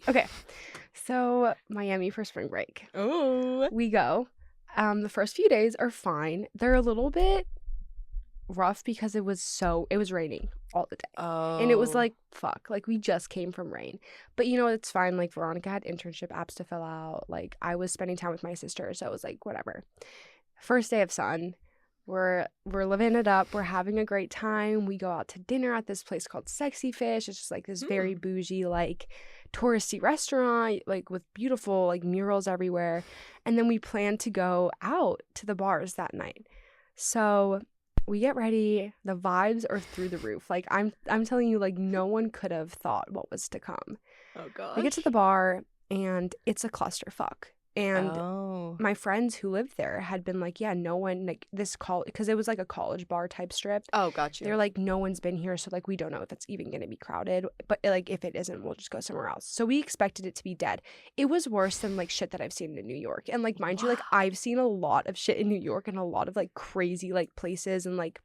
Okay. So, Miami for spring break. Oh. We go. The first few days are fine. They're a little bit rough because it was raining all the day. Oh. And it was like, fuck, like we just came from rain. But you know, it's fine. Like Veronica had internship apps to fill out. Like I was spending time with my sister, so it was like whatever. First day of sun. We're living it up. We're having a great time. We go out to dinner at this place called Sexy Fish. It's just like this very bougie, like touristy restaurant, like with beautiful like murals everywhere. And then we plan to go out to the bars that night. So we get ready. The vibes are through the roof. Like I'm telling you, like no one could have thought what was to come. Oh gosh. We get to the bar and it's a clusterfuck. And my friends who lived there had been like, yeah, no one, like this because it was like a college bar type strip. Oh, got you. They're like, no one's been here, so like we don't know if it's even going to be crowded. But like if it isn't, we'll just go somewhere else. So we expected it to be dead. It was worse than like shit that I've seen in New York. And like mind you, like I've seen a lot of shit in New York and a lot of like crazy like places and like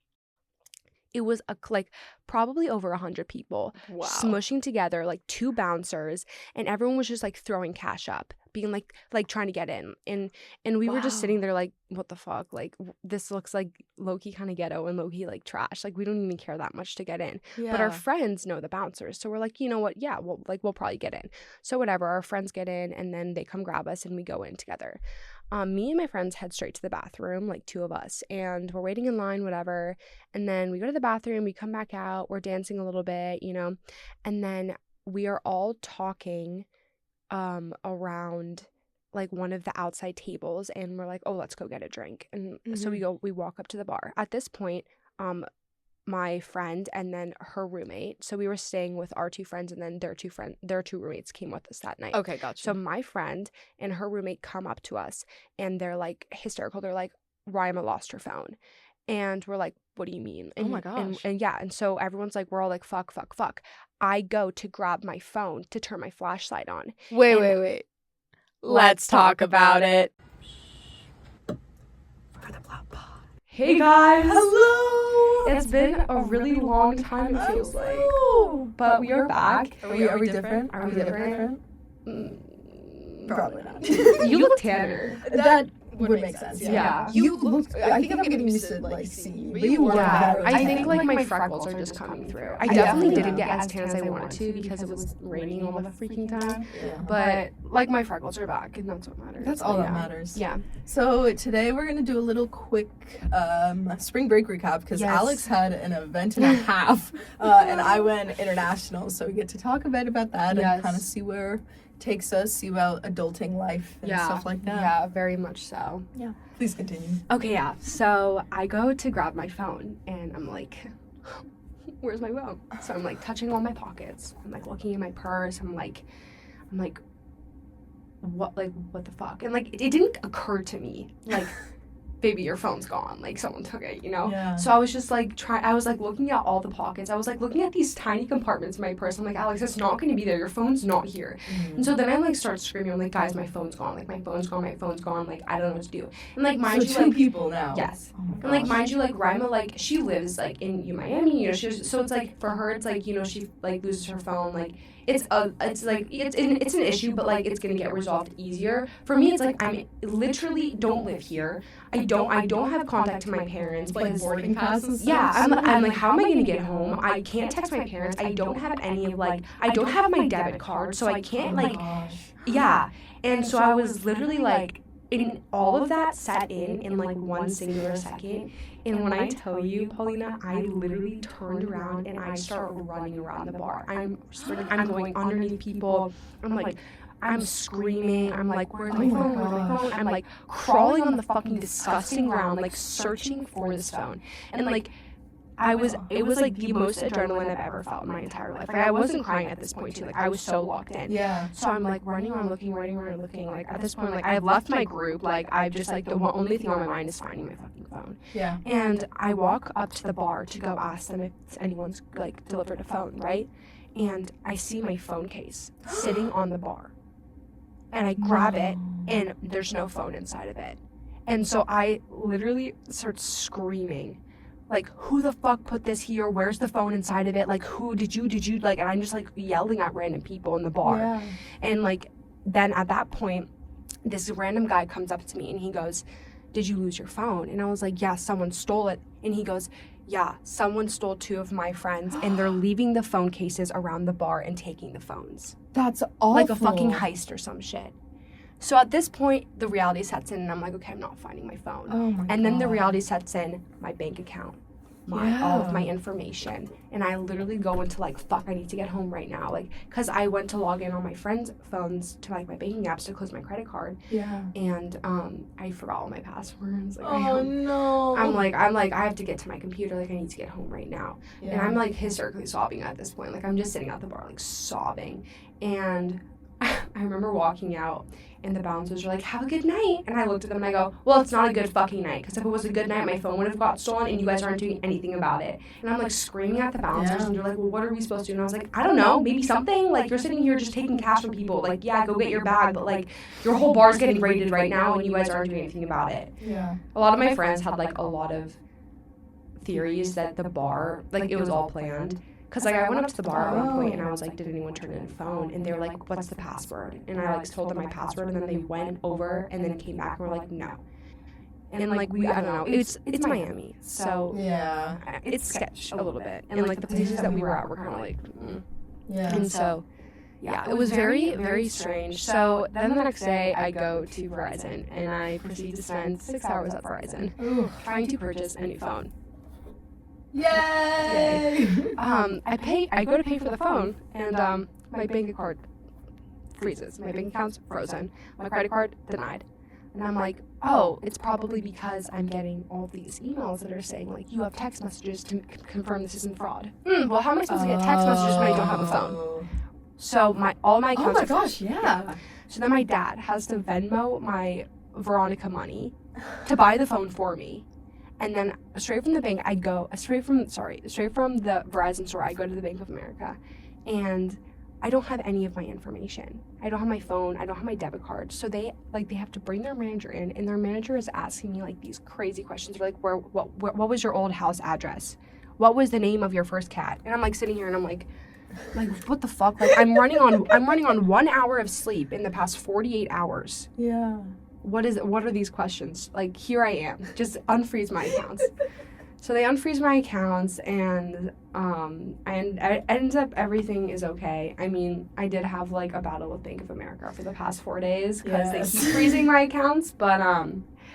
it was like probably over 100 people smushing together, like 2 bouncers, and everyone was just like throwing cash up, being like trying to get in, and we were just sitting there like, what the fuck, like this looks like low-key kind of ghetto and low-key like trash, like we don't even care that much to get in. But our friends know the bouncers, so we're like, you know what, yeah, we'll probably get in. So whatever, our friends get in and then they come grab us and we go in together. Me and my friends head straight to the bathroom, like 2 of us, and we're waiting in line, whatever. And then we go to the bathroom, we come back out, we're dancing a little bit, you know, and then we are all talking around like one of the outside tables, and we're like, oh, let's go get a drink. And so we walk up to the bar. At this point, my friend and then her roommate, so we were staying with our 2 friends, and then their 2 roommates came with us that night. Okay, gotcha. So my friend and her roommate come up to us and they're like hysterical. They're like, Rima lost her phone. And we're like, what do you mean? And, oh my gosh. And yeah, and so everyone's like, we're all like, fuck. I go to grab my phone to turn my flashlight on. Wait. Let's talk about it. For the Blood Pod. Hey guys! Hello! It's been a really long time, it feels like. But we are back. Are we different? Are we different? Probably not. You look tanner. That would make sense. Yeah. You look. I think I'm getting used to like seeing you. But you were I think like my freckles are just coming through. I definitely didn't get as tan as I wanted to because it was raining all the freaking time. Yeah. But like my freckles are back, and that's what matters. That's all that matters. Yeah. So today we're gonna do a little quick spring break recap because Alex had an event and a half, and I went international. So we get to talk a bit about that and kind of see where takes us, see about adulting life and stuff like that. Yeah, very much so. Yeah. Please continue. Okay, yeah. So I go to grab my phone and I'm like, where's my phone? So I'm like touching all my pockets. I'm like looking in my purse. I'm like, what the fuck? And like it didn't occur to me like, baby, your phone's gone. Like someone took it, you know? Yeah. So I was just like I was like looking at all the pockets. I was like looking at these tiny compartments in my purse. I'm like, Alex, it's not going to be there. Your phone's not here. Mm-hmm. And so then I like start screaming. I'm like, guys, my phone's gone. Like my phone's gone. Like I don't know what to do. And like mind you, 2 like people now. Yes. Oh and like mind you, like Rima, like she lives like in Miami. You know, so it's like for her, it's like, you know, she like loses her phone. Like it's an issue, but like it's gonna get resolved easier. For me, it's like I literally don't live here. I don't have contact to my parents. Like boarding passes. Yeah, I'm like, how am I gonna get home? I can't text my parents. I don't have any of like, I don't have my debit card, so I can't like, yeah. And so I was literally like, in all of that set in like one singular second. And when I tell you, Paulina, I literally turned around and I start running around the bar. I'm going underneath people. I'm screaming. I'm like, where's my phone? Where's my phone? I'm like crawling on the fucking disgusting ground, like searching for this phone. And like, it was like the most adrenaline I've ever felt in my entire life. Like I wasn't crying at this point too. Like I was so locked in. Yeah. So I'm like running around looking. Like at this point, like I left my group. Like I've just like the only thing on my mind is finding my fucking phone. Yeah. And I walk up to the bar to go ask them if anyone's like delivered a phone, right? And I see my phone case sitting on the bar. And I grab it and there's no phone inside of it. And so I literally start screaming, like, who the fuck put this here? Where's the phone inside of it? Like, who did you, like, and I'm just, like, yelling at random people in the bar. Yeah. And, like, then at that point, this random guy comes up to me and he goes, did you lose your phone? And I was like, yeah, someone stole it. And he goes, yeah, someone stole 2 of my friends and they're leaving the phone cases around the bar and taking the phones. That's awful. Like a fucking heist or some shit. So at this point, the reality sets in and I'm like, okay, I'm not finding my phone. Oh my and then the God. reality sets in, my bank account, all of my information. And I literally go into like, fuck, I need to get home right now. Like, cause I went to log in on my friends' phones to like my banking apps to close my credit card. Yeah. And I forgot all my passwords. Like, No. I'm like, I have to get to my computer. Like, I need to get home right now. Yeah. And I'm like hysterically sobbing at this point. Like, I'm just sitting at the bar, like sobbing. And I remember walking out and the bouncers were like, have a good night. And I looked at them and I go, well, it's not a good fucking night. Because if it was a good night, my phone would have got stolen and you guys aren't doing anything about it. And I'm like screaming at the bouncers and they're like, well, what are we supposed to do? And I was like, I don't know, maybe something. Like, you're sitting here just taking cash from people. Like, yeah, go get your bag. But like, your whole bar's getting raided right now and you guys aren't doing anything about it. Yeah. A lot of my friends had like a lot of theories that the bar, like it was all planned. Because like I went up to the bar at one point and I was like, did anyone turn in a phone? And they were like, what's the password? And I like told them my password and then they went over and then came back and were like, no. And like I don't know, it's Miami, so yeah, it's sketch a little bit. And like the places that we were at were kind of like, yeah. And so yeah, it was very, very strange. So then the next day I go to Verizon and I proceed to spend 6 hours at Verizon trying to purchase a new phone. Yay! I go to pay for the phone and my bank card freezes. My bank account's frozen. My credit card denied. And I'm like, oh, it's probably because I'm getting all these emails that are saying like, you have text messages to confirm this isn't fraud. Well, how am I supposed to get text messages when I don't have a phone? So all my accounts Oh my gosh, yeah. So then my dad has to Venmo my Veronica money to buy the phone for me. And then straight from the bank, straight from the Verizon store, I go to the Bank of America. And I don't have any of my information. I don't have my phone. I don't have my debit card. So they have to bring their manager in, and their manager is asking me like these crazy questions. They're like, what was your old house address? What was the name of your first cat? And I'm like sitting here and I'm like what the fuck? Like I'm running on 1 hour of sleep in the past 48 hours. Yeah. What are these questions? Like, here I am. Just unfreeze my accounts. So they unfreeze my accounts and it ends up everything is okay. I mean, I did have like a battle with Bank of America for the past 4 days because they keep freezing my accounts, but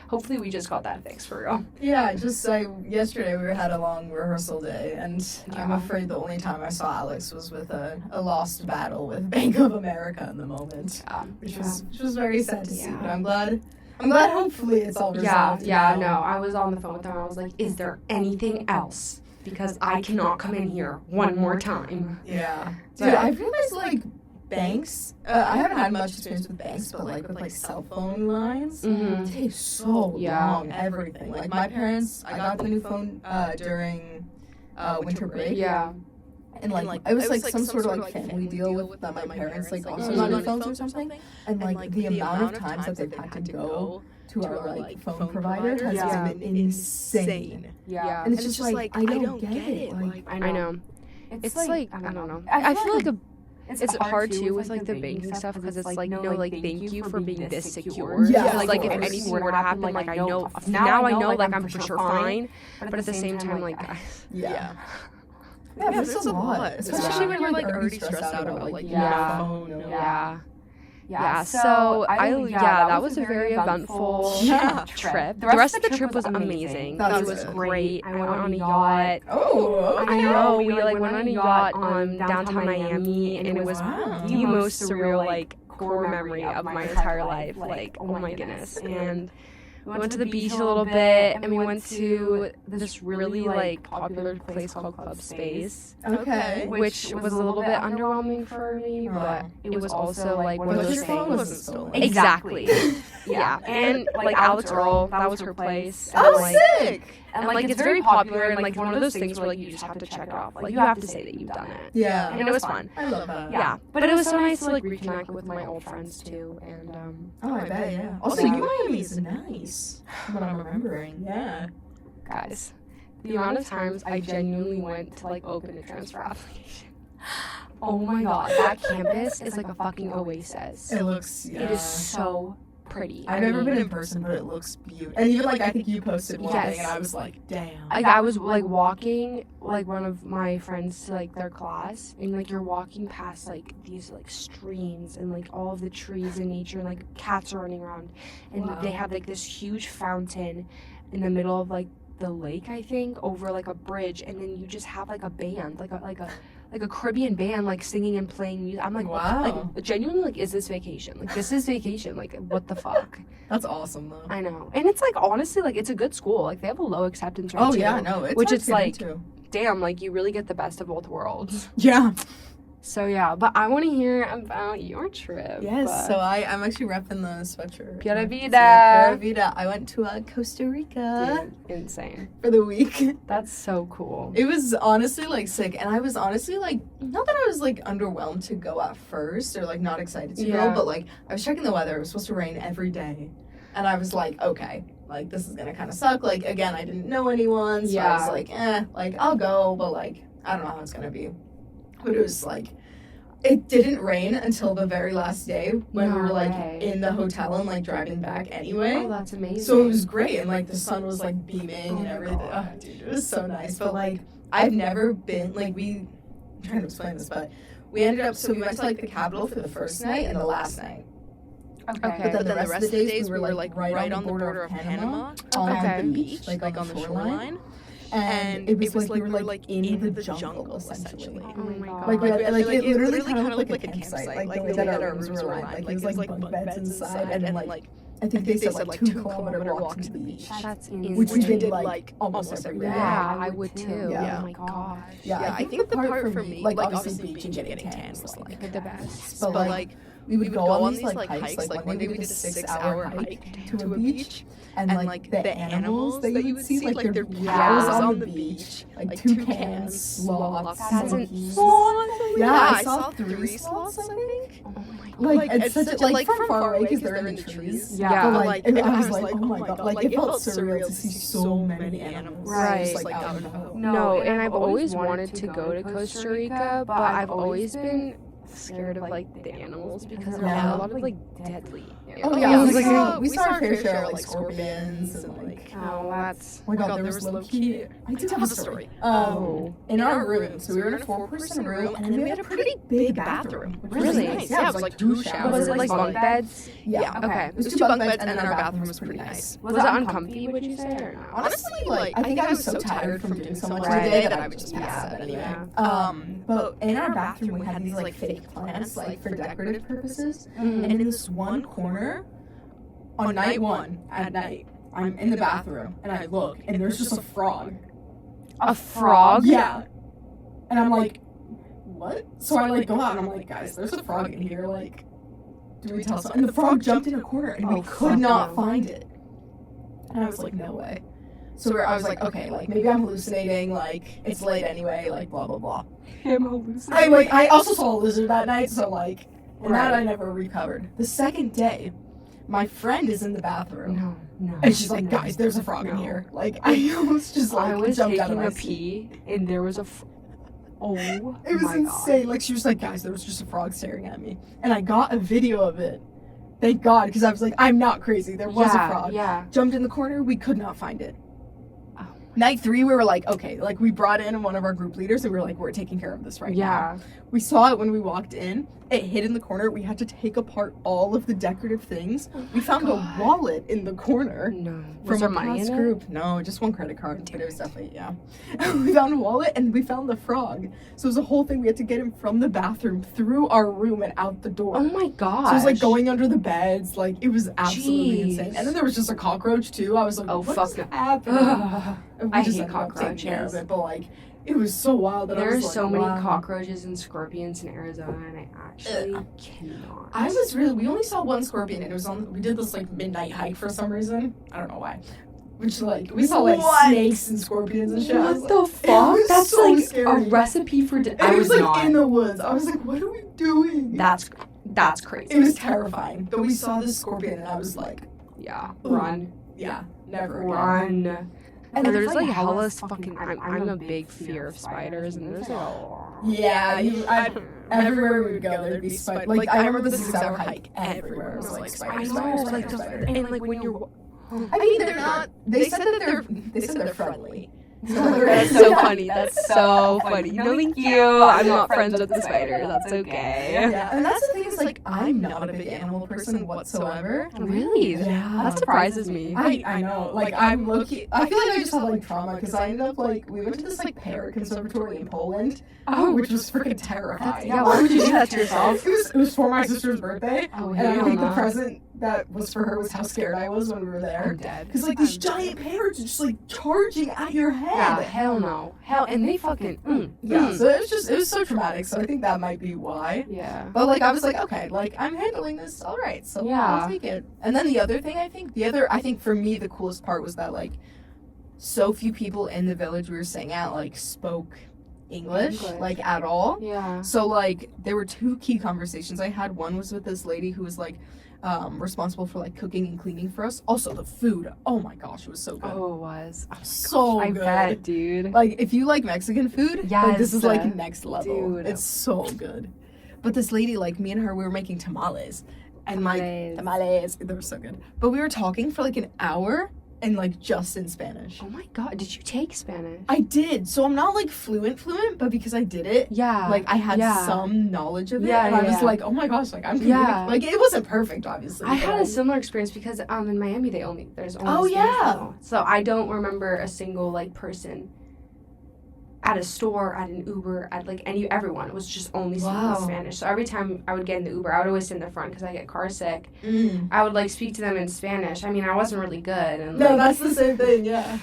hopefully we just got that fixed for real. Yeah, yesterday we had a long rehearsal day, and I'm afraid the only time I saw Alex was with a lost battle with Bank of America in the moment, which was very sad to see. But I'm glad hopefully it's all resolved. Yeah, no, I was on the phone with them. I was like, is there anything else? Because I cannot come in here one more time. Yeah. Dude, I realized like banks, I haven't had much experience with banks, but like with like cell phone lines, it takes so long, everything. Like my parents, I got the new phone during winter break. Yeah. And like it was like some sort of like family deal with my parents like also got new phones or something. And like the amount of times that they've had to go to our like phone provider has been insane. Yeah. And it's just like I don't get it. Like I know. It's like I don't know. I feel like it's hard too with like the banking stuff because it's like no like thank you for being this secure. Yeah, like if anything were to happen, like I know now I know like I'm for sure fine, but at the same time like yeah, but it's a lot, especially when you're like already stressed out about like your phone. Yeah, so that was a very eventful trip. The rest of the trip was amazing. It was great. I went on a yacht. Oh, okay. I know. We like went on a yacht downtown Miami, and it was the most surreal like core memory of my entire life. Like, oh my goodness. And we went to the beach a little bit, and we went to this really like popular place called Club Space. Okay. Which was a little bit underwhelming for me, but it was also like one of those your phone things. wasn't stolen. Exactly. Yeah. And like Alex Earl, that was her place. And, Oh, like, sick! And like it's very popular, and like one of those things where like you just have to check it off. Like you have to say that you've done it. Yeah. And it was fun. I love that. Yeah. But it was so nice to like reconnect with my old friends too. And Oh, I bet, yeah. Also, Miami is nice, from what I'm remembering. Yeah. guys, the amount of times I genuinely went to, like, open a transfer application. Oh my god, that campus is like a fucking oasis. It looks, It is so pretty. I've never been in person, but it looks beautiful. And even, like, I think you posted one thing, and I was like, damn. Like, I was, like, walking, like, one of my friends to, like, their class, and, like, you're walking past, like, these, like, streams and, like, all of the trees and nature, and, like, cats are running around. And they have, like, this huge fountain in the middle of, like, the lake, I think, over, like, a bridge, and then you just have, like, a band, like a Caribbean band, like, singing and playing music. I'm like, wow. Like, genuinely, like, is this vacation? Like, this is vacation. Like, what the fuck? That's awesome, though. I know. And it's, like, honestly, like, it's a good school. Like, they have a low acceptance rate, too. Yeah, no, it's which it's, like, into. Damn, like, you really get the best of both worlds. Yeah. So, yeah. But I want to hear about your trip. Yes, so I'm actually repping the sweatshirt. Pura Vida. Pura Vida. I went to Costa Rica. Dude, insane. For the week. That's so cool. It was honestly, like, sick. And I was honestly, like, not that I was, like, underwhelmed to go at first or, like, not excited to go, but, like, I was checking the weather. It was supposed to rain every day. And I was like, okay, like, this is going to kind of suck. Like, again, I didn't know anyone. So I was like, like, I'll go. But, like, I don't know how it's going to be. But it was, like, it didn't rain until the very last day when we were, like, in the hotel and, like, driving back anyway. Oh, that's amazing. So it was great. And, like, the sun was, like, beaming and everything. Oh, dude, it was so nice. But, like, I've never been, like, I'm trying to explain this, but we ended up, so we went to, like, the capital for the first night and the last night. Okay. But then the rest of the days we were, like, right on the border of Panama, on the beach, like, on the shoreline. And it was like we were like in the jungle essentially. Oh my god. Like it literally kind of looked like a campsite. Like the way that our rooms were lined. Like it was like bunk beds inside and like I think they said like 2-kilometer walk to the beach. That's insane. Which we did like almost every day. Yeah, I would too. Yeah. Oh my gosh. Yeah, I think the part for me, like obviously beach and getting tan was like the best. But like we would go on these like hikes. Like one day we did a 6-hour hike to a beach. And like the animals that you would see, like their cows on the beach, like toucans, sloths, monkeys. Yeah, I saw 3 sloths, I think. Oh my god. Like it's such like from far away because they're in the trees. Yeah. But like I was like, oh my god, like it felt surreal to see so many animals. Right. Just, like out in the middle. No, and I've always wanted to go to Costa Rica, but I've always been scared of like the animals because there are a lot of like deadly animals. Oh yeah, we saw our fair share of like scorpions and like that's oh my god, there was low key. I do have a story. In our room, so we were in a 4-person room and then we had a pretty big bathroom. Really? Nice. Yeah, it was like 2 showers. Was it like bunk beds? Yeah. Okay. It was 2 bunk beds and then our bathroom was pretty nice. Was it uncomfy, would you say, or no? Honestly, like I think I was so tired from doing so much today that I would just pass out anyway. But in our bathroom we had these like fake plants, like for decorative purposes. And in this one corner, on night 1 at night, I'm in the bathroom and I look and there's just a frog. A frog? Yeah. And I'm like, what? So I like go out and I'm like, guys, there's a frog in here. Like, do we tell someone? And the frog jumped in a corner and we could not find it. And I was like, no way. So I was like, okay, like maybe I'm hallucinating. Like it's late anyway. Like blah blah blah. I'm hallucinating. I also saw a lizard that night, so like, and that I never recovered. The second day, my friend is in the bathroom. No. And she's like, guys, there's a frog in here. Like, I almost just like I was jumped out of taking my a pee and there was a oh, it was insane. God. Like, she was like, guys, there was just a frog staring at me. And I got a video of it. Thank God, because I was like, I'm not crazy. There was a frog. Yeah. Jumped in the corner. We could not find it. Night 3, we were like, okay, like we brought in one of our group leaders and we were like, we're taking care of this right now. We saw it when we walked in. It hid in the corner. We had to take apart all of the decorative things. We found a wallet in the corner. No. From a past group. No, just one credit card, but it was definitely, we found a wallet and we found the frog. So it was a whole thing. We had to get him from the bathroom through our room and out the door. Oh my god. So it was like going under the beds. Like it was absolutely insane. And then there was just a cockroach too. I was like, what's happening? I hate cockroaches. But like, it was so wild that There's like, so many cockroaches and scorpions in Arizona, and I actually cannot. We only saw one scorpion, and it was we did this like midnight hike for some reason. I don't know why. Which like, we saw like snakes and scorpions and shit. What the fuck? That's so like scary. A recipe for I was like in the woods. I was like, what are we doing? That's crazy. It was terrifying. But we saw this scorpion, and I was like, run. Yeah, never again. Run. And there's like hella fucking. I'm a big fear of spiders, and there's everywhere we would go, there'd be spiders. Like I remember the 6-hour hike. Everywhere was like spiders. And like when you're. I mean, they're not. They said they're friendly. That's so funny. That's so funny. No, thank you. I'm not friends with the spiders. That's okay. Yeah, and that's the thing is, like, I'm not a big animal person whatsoever. Really? Yeah. That surprises me. I know. Like, I'm low-key. I feel like I just have, like, trauma because I ended up, like, we went to this, like, parrot conservatory in Poland, which was freaking terrifying. Yeah, why would you do that to yourself? It was for my sister's birthday, and I think the no. present that was for her was how scared I was when we were there. I'm dead. Because, like, these giant parrots are just, like, charging at your head. Yeah, hell no. And they fucking. So it was so traumatic, so I think that might be why. Yeah. But, like, I was like, okay, like, I'm handling this all right, so I'll take it. And then the other thing, I think for me, the coolest part was that, like, so few people in the village we were staying at, like, spoke English, like, at all. Yeah. So, like, there were 2 key conversations I had. One was with this lady who was, like, responsible for, like, cooking and cleaning for us. Also, the food, oh my gosh, it was so good. Oh, it was. So I good. bet, dude. Like, if you like Mexican food, like, this is, like, next level. Dude. It's so good. But this lady, like, me and her, we were making tamales. And, like, tamales, they were so good. But we were talking for, like, an hour, and, like, just in Spanish. Oh my god, did you take Spanish? I did. So I'm not, like, fluent, but because I did it, like, I had some knowledge of it. And I was like, oh my gosh, like, I'm like, it wasn't perfect, obviously. I had a similar experience because in Miami there's only Spanish people. So I don't remember a single, like, person at a store, at an Uber, at, like, everyone. It was just only speaking Spanish. So every time I would get in the Uber, I would always sit in the front because I get car sick. I would, like, speak to them in Spanish. I mean, I wasn't really good. And, no, that's the same thing, yeah.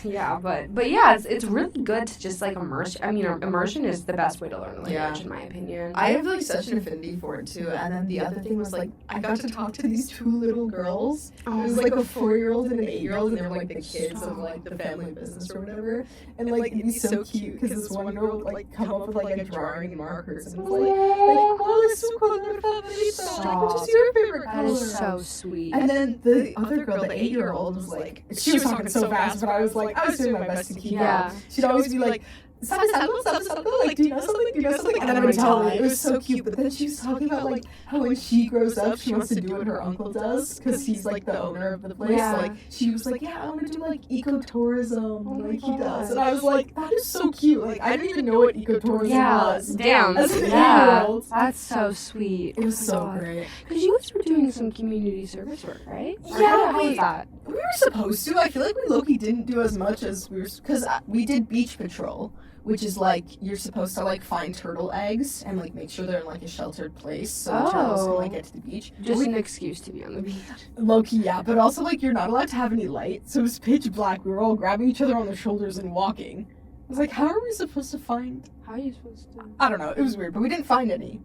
Yeah, but yeah, it's really good to just, like, immerse. I mean, immersion is the best way to learn a language, in my opinion. I have, like, such an affinity for it, too. And then the other thing was, like, I got to talk to these 2 little girls. It was, like, a 4-year-old and an 8-year-old, and they were, like, the kids of, like, the family business or whatever. And, like, it'd be so cute because this one girl would, like, come up with, like, a drawing and markers, and it's like, oh, es su color favorito, which is your favorite color? That is so sweet. And then the other girl, the 8-year-old, was like, she was talking so fast, but I was doing my best to keep up. She'd always be like, sabe algo, like, do you know something? And then I would tell her. It was so cute. But then she was talking about, like, how when she grows up, she wants to do what her uncle does, because he's, like, the owner of the place. So, like, she was like, yeah, I want to do, like, ecotourism, like he does. And I was like, that is so cute. Like, I didn't even know what ecotourism was. Damn. As an 8-year-old. That's so sweet. It was so great. Because you guys were doing some community service work, right? Yeah, how was that? We were supposed to. I feel like we low-key didn't do as much as we were, because we did beach patrol, which is, like, you're supposed to, like, find turtle eggs and, like, make sure they're in, like, a sheltered place so the turtles can, like, get to the beach. Just an excuse to be on the beach. Low-key, yeah, but also, like, you're not allowed to have any light, so it was pitch black. We were all grabbing each other on the shoulders and walking. I was like, how are we supposed to find... How are you supposed to... I don't know, it was weird, but we didn't find any.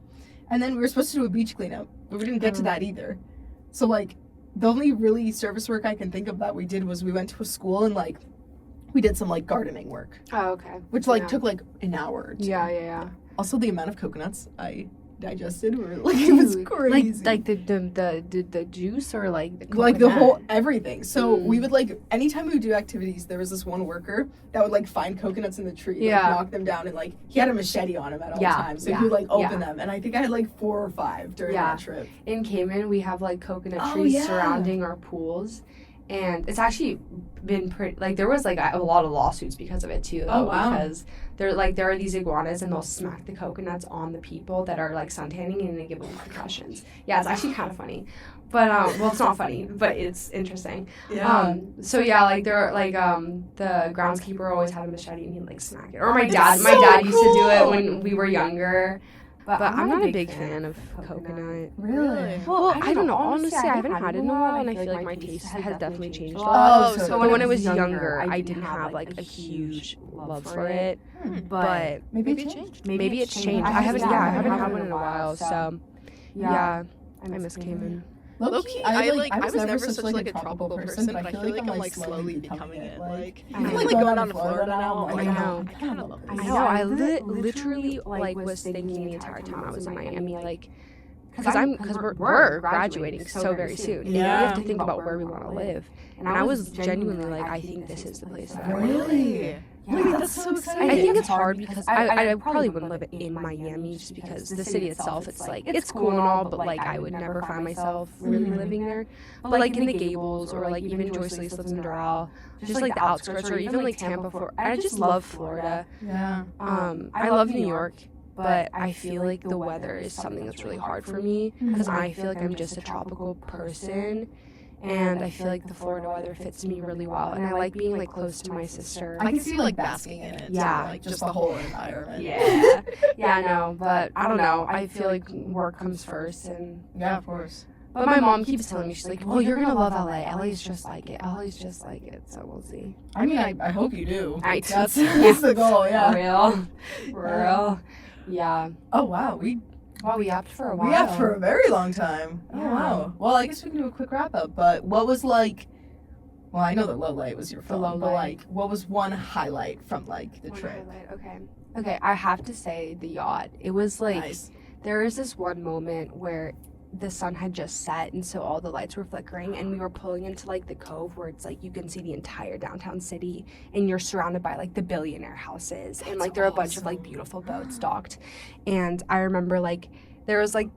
And then we were supposed to do a beach cleanup, but we didn't get to that either. So, like, the only really service work I can think of that we did was we went to a school and, like, we did some, like, gardening work. Oh, okay. Which, like, took, like, an hour or 2. Yeah. Also, the amount of coconuts I digested were, like, it was crazy. Like the juice or, like, the coconut? Like, the whole everything. So, we would, like, anytime we would do activities, there was this one worker that would, like, find coconuts in the tree, like, knock them down, and, like, he had a machete on him at all times. So, he would, like, open them. And I think I had, like, 4 or 5 during that trip. In Cayman, we have, like, coconut trees surrounding our pools. And it's actually been pretty, like, there was, like, a lot of lawsuits because of it, too, though. Because there are these iguanas, and they'll smack the coconuts on the people that are, like, suntanning, and they give them concussions. Yeah, it's actually kind of funny. But, well, it's not funny, but it's interesting. Yeah. So, yeah, like, there are, like, the groundskeeper always had a machete, and he'd, like, smack it. Or my dad used to do it when we were younger. But I'm not a big fan of coconut. Really? Well, I don't know. Honestly, I haven't had it in a while, and I feel like my taste has definitely changed a lot. So when I was younger, I didn't have, like, a huge love for it. But maybe it changed. Maybe it's changed. I haven't had one in a while, so yeah, I miss Cayman. Low-key, I was never such, like, a tropical person, but I feel like I'm, like, slowly becoming it. Like, I'm, like, going on Florida now. I know. I kind of love it. I know. I literally, like, was thinking the entire time I was in Miami, like, because we're graduating so very soon. Yeah. We have to think about where we want to live. And I was genuinely like, I think this is the place that I want to live. Really? Wait, that's so exciting. I think it's hard because I probably wouldn't live in Miami just because the city itself, it's like, it's cool and all, but like I would never find myself really living there. But like in the Gables or like even Joyce Lease lives in Doral, just like the outskirts or even like Tampa, Florida. I just love Florida. Yeah. I love New York, but I feel like the weather is something that's really hard for me because I feel like I'm just a tropical person. And I feel like the Florida weather fits me really well. And I like being, like, close to my sister. I can see you, like, basking in it. Yeah. Too, like, just the whole environment. Yeah. Yeah, I know. But I don't know. I feel like work comes first. And yeah, of course. But my mom keeps telling me, she's like, well, you're going to love LA. LA's just like it. LA's just like it. So we'll see. I mean, I hope you do. That's the goal, yeah. For real. Yeah. Oh, wow. We yapped for a while. We yapped for a very long time. Oh, Yeah. wow. Well, I guess we can do a quick wrap up. But what was like? Well, I know that Low Light was your film, but like, what was one highlight from like the trip? Okay. I have to say the yacht. It was like Nice. there was this one moment where the sun had just set and so all the lights were flickering and we were pulling into like the cove where it's like you can see the entire downtown city and you're surrounded by like the billionaire houses and like there are a bunch of like beautiful boats docked. And I remember like there was like,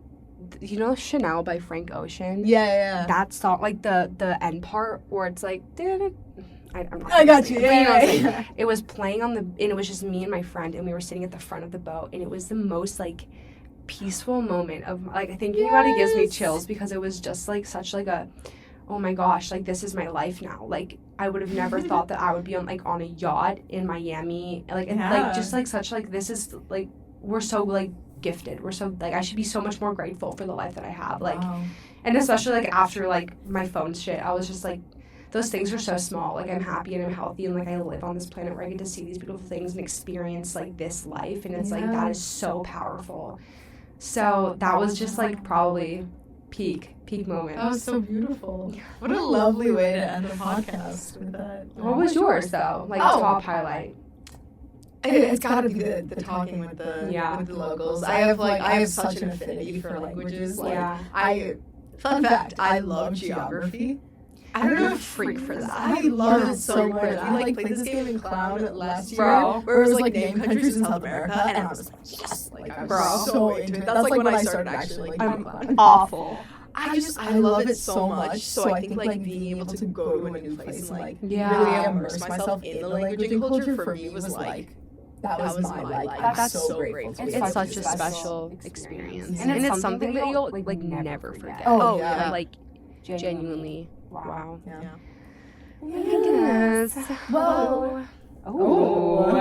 you know, Chanel by Frank Ocean? Yeah. That song, like the end part where it's like I got you. Yeah. It was playing and it was just me and my friend and we were sitting at the front of the boat and it was the most like peaceful moment of like thinking about it gives me chills because it was just like such like a oh my gosh, like this is my life now. Like I would have never thought that I would be on a yacht in Miami and like just like such like this is like we're so like gifted. We're so like I should be so much more grateful for the life that I have. Like and especially like after like my phone shit, I was just like those things are so small. Like I'm happy and I'm healthy and like I live on this planet where I get to see these beautiful things and experience like this life and it's like that is so powerful. So that was just like probably peak moment. That was so beautiful. What a lovely way to end the podcast with that. What was yours though? Like top highlight. It's gotta be the talking with the locals. I have such an affinity for languages. Fun fact, I love geography. I don't know, a freak for that. I love it so much. We played this game in Clown last year, where it was name countries in South America, and I was like, yes, I was so into it. That's when I started actually playing Clown. Awful. I love it so much. So I think being able to go to a new place and really immerse myself in the language and culture for me was that was my life. I'm so grateful. It's such a special experience, and it's something that you'll like never forget. Oh yeah, like genuinely. Wow. Yeah. Oh my goodness. Well. Oh.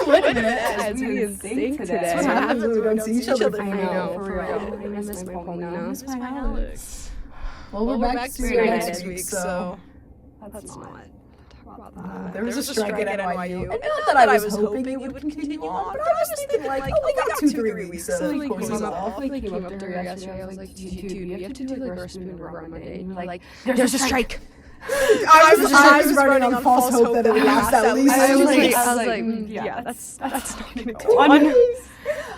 Wait a minute. As we in sync today. That's what happens when we don't see each other. I know, for real. I miss my Paulina. My Alex. Well, we're back to next week, so that's not. There was a strike at NYU. And not that I was hoping it would continue on, but I was just thinking, I only got 2-3 weeks of courses off. I came up to her yesterday. I was like, dude, we have to do like our spoon run on Monday. And you're like, there's a strike. I was running on false hope that it would last at least. I was like, yeah, that's not gonna go on.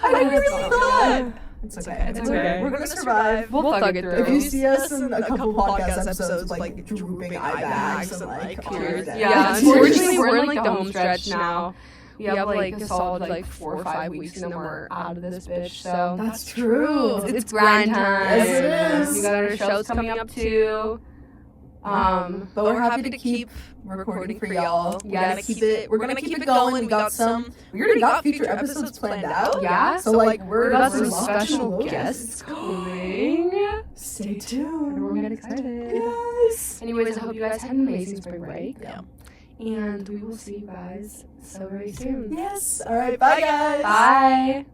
I really thought. It's okay. We're gonna survive. We'll thug it through. If you see us in a couple podcast episodes with drooping eye bags and tears. Yeah, unfortunately we're in the home stretch now. We have a solid 4 or 5 weeks and then we're out of this bitch. So that's true. It's grind time. Yes, it is. We got our shows coming up too. But we're happy to keep recording for y'all. We're gonna keep it going. We already got future episodes planned out. Yeah. So we got some special guests coming. Stay tuned. We're getting excited. Yes. Anyways, I hope you guys had an amazing spring break. Yeah. And we will see you guys so very soon. Yes. All right. Bye, guys. Bye.